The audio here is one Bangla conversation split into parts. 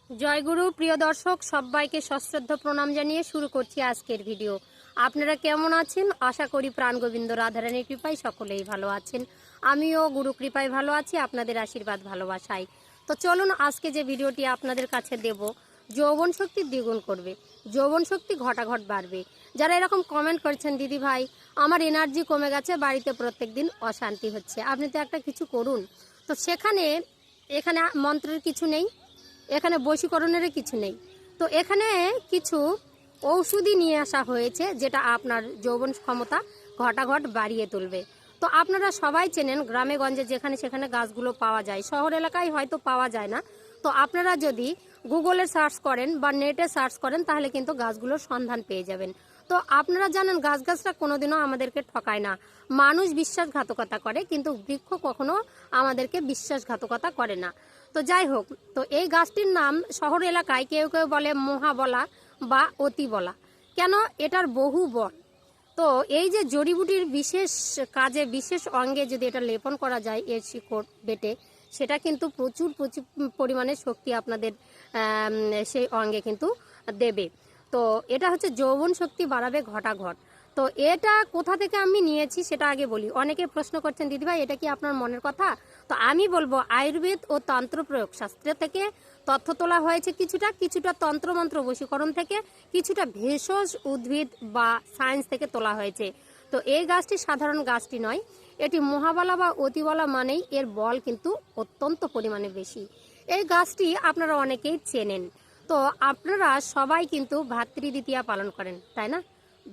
জয়গুরু প্রিয় দর্শক সবাইকে সশ্রদ্ধ প্রণাম জানিয়ে শুরু করছি আজকের ভিডিও। আপনারা কেমন আছেন? আশা করি প্রাণগোবিন্দ রাধারানীর কৃপায় সকলেই ভালো আছেন। আমিও গুরু কৃপায় ভালো আছি, আপনাদের আশীর্বাদ ভালোবাসায়। তো চলুন আজকে যে ভিডিওটি আপনাদের কাছে দেব, যৌবন শক্তি দ্বিগুণ করবে, যৌবন শক্তি ঘটাঘট বাড়বে। যারা এরকম কমেন্ট করছেন, দিদি ভাই আমার এনার্জি কমে গেছে, বাড়িতে প্রত্যেক দিন অশান্তি হচ্ছে, আপনি তো একটা কিছু করুন। তো এখানে মন্ত্রের কিছু নেই, এখানে বশীকরণের কিছু নেই। তো এখানে কিছু ঔষধি নিয়ে আসা হয়েছে যেটা আপনার যৌবন ক্ষমতা ঘটাঘট বাড়িয়ে তুলবে। তো আপনারা সবাই চেনেন গ্রামে গঞ্জে যেখানে সেখানে গাছগুলো পাওয়া যায়, শহর এলাকায় হয়তো পাওয়া যায় না। তো আপনারা যদি গুগলে সার্চ করেন বা নেটে সার্চ করেন তাহলে কিন্তু গাছগুলোর সন্ধান পেয়ে যাবেন। তো আপনারা জানেন গাছটা কোনোদিনও আমাদেরকে ঠকায় না। মানুষ বিশ্বাসঘাতকতা করে কিন্তু বৃক্ষ কখনো আমাদেরকে বিশ্বাসঘাতকতা করে না। তো যাই হোক, তো এই গাছটির নাম শহর এলাকায় কেউ কেউ বলে মহাবলা বা অতি বলা। কেন? এটার বহু বল। তো এই যে জড়িবুটির বিশেষ কাজে বিশেষ অঙ্গে যদি এটা লেপন করা যায় এর শিকড় বেটে, সেটা কিন্তু প্রচুর প্রচুর পরিমাণে শক্তি আপনাদের সেই অঙ্গে কিন্তু দেবে। তো এটা হচ্ছে যৌবন শক্তি বাড়াবে ঘটাঘট। তো এটা কোথা থেকে আমি নিয়েছি সেটা আগে বলি। অনেকে প্রশ্ন করছেন, দিদিভাই এটা কি আপনার মনের কথা? তো আমি বলবো আয়ুর্বেদ ও তন্ত্র প্রয়োগ শাস্ত্র থেকে তথ্য তোলা হয়েছে, কিছুটা তন্ত্রমন্ত্র বশীকরণ থেকে, কিছুটা ভেষজ উদ্ভিদ বা সায়েন্স থেকে তোলা হয়েছে। তো এই গাছটি সাধারণ গাছটি নয়, এটি মহাবলা বা অতিবলা মানেই এর বল কিন্তু অত্যন্ত পরিমাণে বেশি। এই গাছটি আপনারা অনেকেই চেনেন। তো আপনারা সবাই কিন্তু ভাতৃদ্বিতীয়া পালন করেন, তাই না?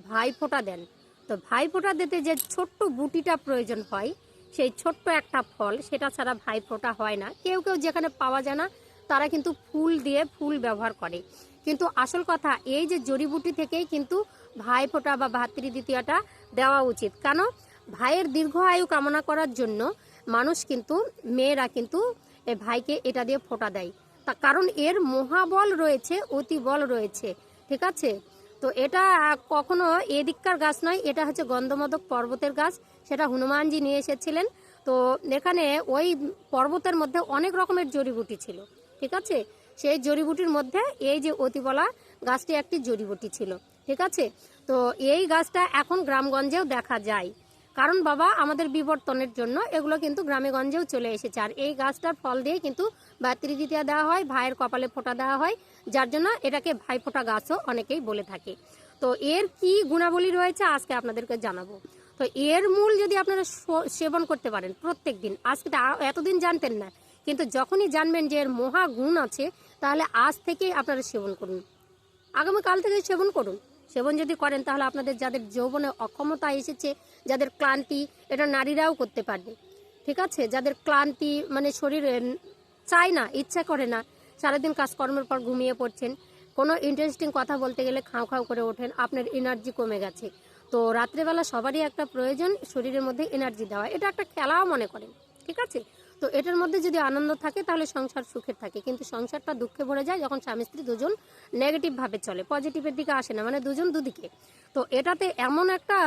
ভাইফোঁটা দেন। তো ভাইফোঁটা দিতে যে ছোট্ট বুটিটা প্রয়োজন হয়, সেই ছোট্ট একটা ফল, সেটা ছাড়া ভাইফোঁটা হয় না। কেউ কেউ যেখানে পাওয়া যায় না তারা কিন্তু ফুল ব্যবহার করে। কিন্তু আসল কথা এই যে জড়িবুটি থেকেই কিন্তু ভাইফোঁটা বা ভাতৃদ্বিতীয়াটা দেওয়া উচিত। কেন? ভাইয়ের দীর্ঘ আয়ু কামনা করার জন্য মানুষ কিন্তু, মেয়েরা কিন্তু এই ভাইকে এটা দিয়ে ফোঁটা দেয়। তা কারণ এর মহাবল রয়েছে, অতি বল রয়েছে, ঠিক আছে? তো এটা কখনো এদিককার গাছ নয়, এটা হচ্ছে গন্ধমদক পর্বতের গাছ, সেটা হনুমানজি নিয়ে এসেছিলেন। তো এখানে ওই পর্বতের মধ্যে অনেক রকমের জড়িবুটি ছিল, ঠিক আছে? সেই জড়িবুটির মধ্যে এই যে অতিবলা গাছটি একটি জড়িবুটি ছিল, ঠিক আছে? তো এই গাছটা এখন গ্রামগঞ্জেও দেখা যায়, কারণ বাবা আমাদের বিবর্তনের জন্য এগুলো কিন্তু গ্রামে গঞ্জেও চলে এসেছে। আর এই গাছটার ফল দিয়ে কিন্তু ভাতৃদ্বিতীয়া দেওয়া হয়, ভাইয়ের কপালে ফোঁটা দেওয়া হয়, যার জন্য এটাকে ভাইফোঁটা গাছও অনেকেই বলে থাকে। তো এর কি গুণাবলী রয়েছে আজকে আপনাদেরকে জানাবো। তো এর মূল যদি আপনারা সেবন করতে পারেন প্রত্যেক দিন, আজকে এতদিন জানতেন না, কিন্তু যখনই জানবেন যে এর মহা গুণ আছে তাহলে আজ থেকেই আপনারা সেবন করুন, আগামীকাল থেকে সেবন করুন। সেবন যদি করেন তাহলে আপনাদের যাদের যৌবনে অক্ষমতা এসেছে, যাদের ক্লান্তি, এটা নারীরাও করতে পারবে, ঠিক আছে? যাদের ক্লান্তি মানে শরীর চায় না, ইচ্ছা করে না, সারাদিন কাজকর্মের পর ঘুমিয়ে পড়ছেন, কোনো ইন্টারেস্টিং কথা বলতে গেলে খাও খাও করে ওঠেন, আপনার এনার্জি কমে গেছে। তো রাত্রেবেলা সবারই একটা প্রয়োজন শরীরের মধ্যে এনার্জি দেওয়া, এটা একটা খেলাও মনে করেন, ঠিক আছে? তো এটার মধ্যে যদি আনন্দ থাকে তাহলে সংসার সুখের থাকে, কিন্তু সংসারটা দুঃখে ভরে যায় যখন স্বামী স্ত্রী দুজন নেগেটিভভাবে চলে, পজিটিভের দিকে আসে না, মানে দুজন দুদিকে। তো এটাতে এমন একটা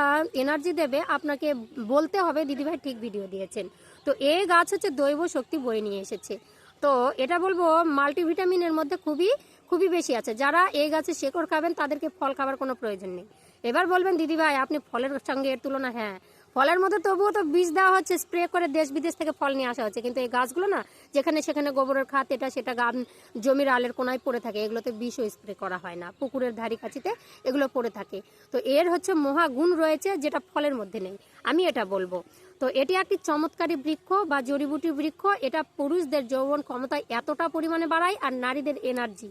এনার্জি দেবে, আপনাকে বলতে হবে দিদিভাই ঠিক ভিডিও দিয়েছেন। তো এই গাছ হচ্ছে দৈব শক্তি বয়ে নিয়ে এসেছে। তো এটা বলবো মাল্টিভিটামিনের মধ্যে খুবই খুবই বেশি আছে। যারা এই গাছের শেকড় খাবেন তাদেরকে ফল খাবার কোনো প্রয়োজন নেই। এবার বলবেন দিদিভাই আপনি ফলের সঙ্গে এর তুলনা, হ্যাঁ ফলের মধ্যে তবুও তো বীজ দেওয়া হচ্ছে, স্প্রে করে দেশ বিদেশ থেকে ফল নিয়ে আসা হচ্ছে, কিন্তু এই গাছগুলো না যেখানে সেখানে গোবরের খাত এটা সেটা জমির আলের কোনায় পড়ে থাকে, এগুলোতে বিষও স্প্রে করা হয় না, পুকুরের ধারি কাছিতে এগুলো পড়ে থাকে। তো এর হচ্ছে মহাগুণ রয়েছে যেটা ফলের মধ্যে নেই, আমি এটা বলবো। তো এটি একটি চমৎকারী বৃক্ষ বা জড়িবুটি বৃক্ষ। এটা পুরুষদের যৌবন ক্ষমতা এতটা পরিমাণে বাড়ায়, আর নারীদের এনার্জি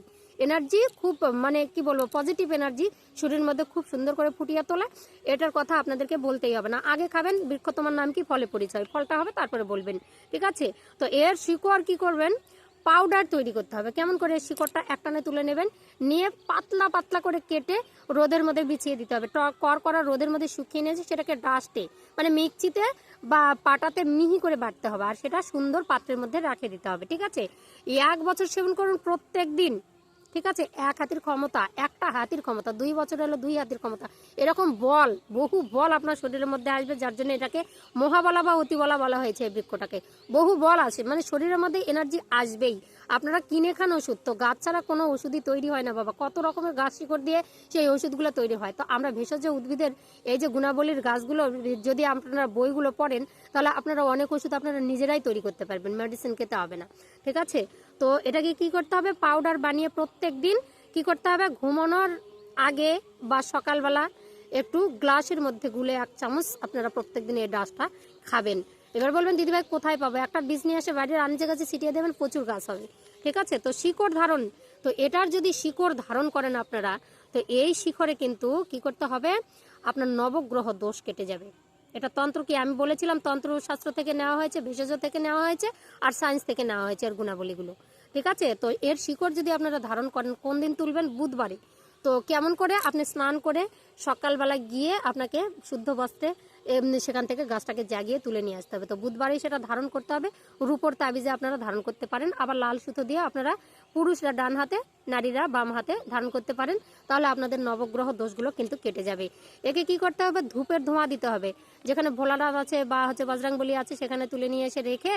খুব মানে কি বলবো পজিটিভ এনার্জি শরীরের মধ্যে খুব সুন্দর করে ফুটিয়ে তোলে। এটার কথা আপনাদেরকে বলতেই হবে না। আগে খাবেন বৃক্ষ তোমার নাম কি, ফলে পরিচয়, ফলটা হবে তারপরে বলবেন, ঠিক আছে? তো এর শিকড় কি করবেন, পাউডার তৈরি করতে হবে। কেমন করে? শিকড়টা একটানে তুলে নেবেন, নিয়ে পাতলা পাতলা করে কেটে রোদের মধ্যে বিছিয়ে দিতে হবে। করা রোদের মধ্যে শুকিয়ে নিয়েছে সেটাকে ডাস্টে মানে মিক্সিতে বা পাটাতে মিহি করে বাটতে হবে, আর সেটা সুন্দর পাত্রের মধ্যে রাখে দিতে হবে, ঠিক আছে? 1 বছর সেবন করুন প্রত্যেক দিন, ঠিক আছে? এক হাতির ক্ষমতা, একটা হাতির ক্ষমতা, 2 বছর হলো 2 হাতির ক্ষমতা, এরকম বল বহু বল আপনার শরীরের মধ্যে আসবে, যার জন্য এটাকে মহাবলা বা অতিবলা বলা হয়েছে। এই বৃক্ষটাকে বহু বল আসে, মানে শরীরের মধ্যে এনার্জি আসবেই। আপনারা কিনে খান ওষুধ, তো গাছ ছাড়া কোনো ওষুধই তৈরি হয় না বাবা, কত রকমের গাছ শিকড় দিয়ে সেই ওষুধগুলো তৈরি হয়। তো আমরা ভেষজ উদ্ভিদের এই যে গুণাবলীর গাছগুলো যদি আপনারা বইগুলো পড়েন, তাহলে আপনারা অনেক ওষুধ আপনারা নিজেরাই তৈরি করতে পারবেন, মেডিসিন খেতে হবে না। ঠিক আছে, তো এটাকে কি করতে হবে, পাউডার বানিয়ে প্রত্যেক দিন কি করতে হবে, ঘুমানোর আগে বা সকালবেলা একটু গ্লাসের মধ্যে গুলে 1 চামচ আপনারা প্রত্যেকদিন এই ডাসটা খাবেন। এবার বলবেন দিদিভাই কোথায় পাবো, একটা বীজ নিয়ে এসে বাড়ির আনিচে গাছে ছিটিয়ে দেবেন, প্রচুর গাছ হবে। ঠিক আছে, তো শিকড় ধারণ, তো এটার যদি শিকড় ধারণ করেন আপনারা, তো এই শিখরে কিন্তু কি করতে হবে, আপনার নবগ্রহ দোষ কেটে যাবে। এটা তন্ত্র কি আমি বলেছিলাম, তন্ত্রশাস্ত্র থেকে নেওয়া হয়েছে, ভেষজ থেকে নেওয়া হয়েছে, আর সায়েন্স থেকে নেওয়া হয়েছে এর গুণাবলীগুলো। ঠিক আছে, তো এর শিকড় যদি আপনারা ধারণ করেন, কোন দিন তুলবেন, বুধবারে। তো কেমন করে, আপনি স্নান করে সকালবেলা গিয়ে আপনাকে শুদ্ধ বস্ত্রে সেখান থেকে গাছটাকে জাগিয়ে তুলে নিয়ে আসতে হবে। তো বুধবারেই সেটা ধারণ করতে হবে। রূপোর তাবিজে আপনারা ধারণ করতে পারেন, আবার লাল সুতো দিয়ে আপনারা পুরুষরা ডান হাতে, নারীরা বাম হাতে ধারণ করতে পারেন। তাহলে আপনাদের নবগ্রহ দোষগুলো কিন্তু কেটে যাবে। একে কি করতে হবে, ধূপের ধোঁয়া দিতে হবে। যেখানে ভোলানাথ আছে বা বজরংবলী আছে, সেখানে তুলে নিয়ে এসে রেখে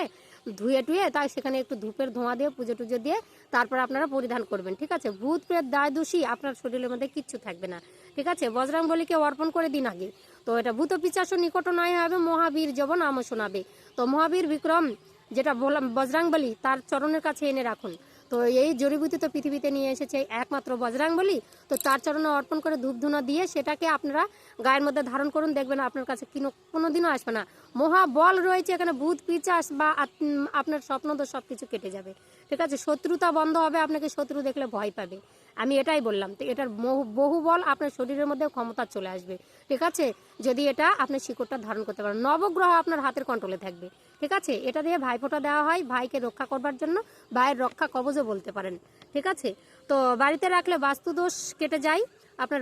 ধুয়ে টুয়ে তাই সেখানে একটু ধূপের ধোঁয়া দিয়ে পুজো টুজো দিয়ে তারপর আপনারা পরিধান করবেন। ঠিক আছে, ভূত প্রেত দায় দোষী আপনার শরীরের মধ্যে কিচ্ছু থাকবে না। ঠিক আছে, বজরংবলীকে অর্পণ করে দিন আগে। তো এটা ভূত পিচাচ নিকট নয় হবে, মহাবীর যব নাম শোনাবে। তো মহাবীর বিক্রম যেটা বললাম বজরংবলী, তার চরণের কাছে এনে রাখুন। তো এই জড়িবুটি তো পৃথিবীতে নিয়ে এসেছে একমাত্র বজরংবলী, তো তার চরণে অর্পণ করে ধূপ ধুনা দিয়ে সেটাকে আপনারা গায়ের মধ্যে ধারণ করুন, দেখবেন আপনার কাছে কোনোদিনও আসবে না। মহাবল রয়েছে এখানে, ভূত পিচাচ বা আপনার স্বপ্নদোষ সব কিছু কেটে যাবে। ঠিক আছে, শত্রুতা বন্ধ হবে, আপনাকে শত্রু দেখলে ভয় পাবে, আমি এটাই বললাম। তো এটার বহু বল আপনার শরীরের মধ্যে ক্ষমতা চলে আসবে। ঠিক আছে, যদি এটা আপনার শিকড়টা ধারণ করতে পারেন, নবগ্রহ আপনার হাতের কন্ট্রোলে থাকবে। ঠিক আছে, এটা দিয়ে ভাইফোঁটা দেওয়া হয় ভাইকে রক্ষা করবার জন্য, ভাইয়ের রক্ষা কবজও বলতে পারেন। ঠিক আছে, তো বাড়িতে রাখলে বাস্তু দোষ কেটে যায়, আপনার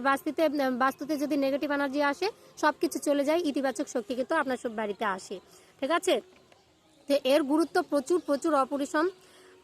বাস্তুতে যদি নেগেটিভ এনার্জি আসে সব কিছু চলে যায়, ইতিবাচক শক্তি কিন্তু আপনার সব বাড়িতে আসে। ঠিক আছে, তো এর গুরুত্ব প্রচুর প্রচুর অপরিসম।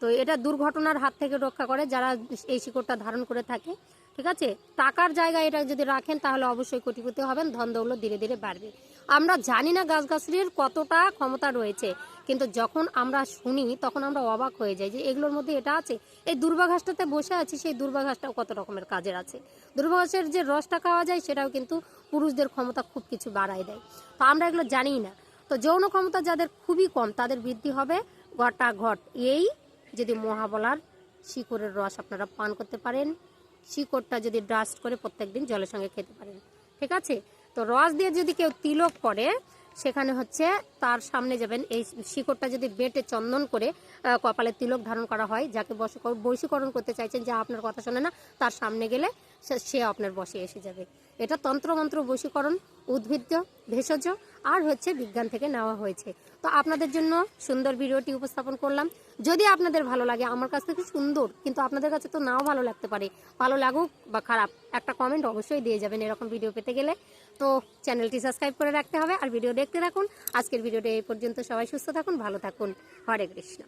তো এটা দুর্ঘটনার হাত থেকে রক্ষা করে যারা এই শিকড়টা ধারণ করে থাকে। ঠিক আছে, টাকার জায়গায় এটা যদি রাখেন তাহলে অবশ্যই কোটিপতি হবেন, ধন দৌলত ধীরে ধীরে বাড়বে। আমরা জানি না গাছগাছড়ির কতটা ক্ষমতা রয়েছে, কিন্তু যখন আমরা শুনি তখন আমরা অবাক হয়ে যাই যে এগুলোর মধ্যে এটা আছে। এই দুর্বা ঘাসটাতে বসে আছি, সেই দুর্বা ঘাসটাও কত রকমের কাজের আছে। দুর্বা ঘাসের যে রসটা খাওয়া যায় সেটাও কিন্তু পুরুষদের ক্ষমতা খুব কিছু বাড়ায় দেয়, তো আমরা এগুলো জানিই না। তো যৌন ক্ষমতা যাদের খুবই কম তাদের বৃদ্ধি হবে ঘটাঘট, এই যদি মহাবলার শিকড়ের রস আপনারা পান করতে পারেন, শিকড়টা যদি ডাস্ট করে প্রত্যেকদিন জলের সঙ্গে খেতে পারেন। ঠিক আছে, তো রস দিয়ে যদি কেউ তিলক করে, সেখানে হচ্ছে তার সামনে যাবেন, এই শিকড়টা যদি বেটে চন্দন করে কপালে তিলক ধারণ করা হয়, যাকে বশীকরণ করতে চাইছেন, যা আপনার কথা শোনে না, তার সামনে গেলে সে আপনার বশে এসে যাবে। এটা তন্ত্রমন্ত্র বশীকরণ, উদ্ভিজ্জ, ভেষজ আর হচ্ছে বিজ্ঞান থেকে নেওয়া হয়েছে। তো আপনাদের জন্য সুন্দর ভিডিওটি উপস্থাপন করলাম। যদি আপনাদের ভালো লাগে, আমার কাছ থেকে সুন্দর, কিন্তু আপনাদের কাছে তো নাও ভালো লাগতে পারে, ভালো লাগুক বা খারাপ, একটা কমেন্ট অবশ্যই দিয়ে যাবেন এরকম ভিডিও পেতে গেলে। তো চ্যানেলটি সাবস্ক্রাইব করে রাখতে হবে আর ভিডিও দেখতে থাকুন। আজকের ভিডিওটা এই পর্যন্ত, সবাই সুস্থ থাকুন, ভালো থাকুন, হরে কৃষ্ণ।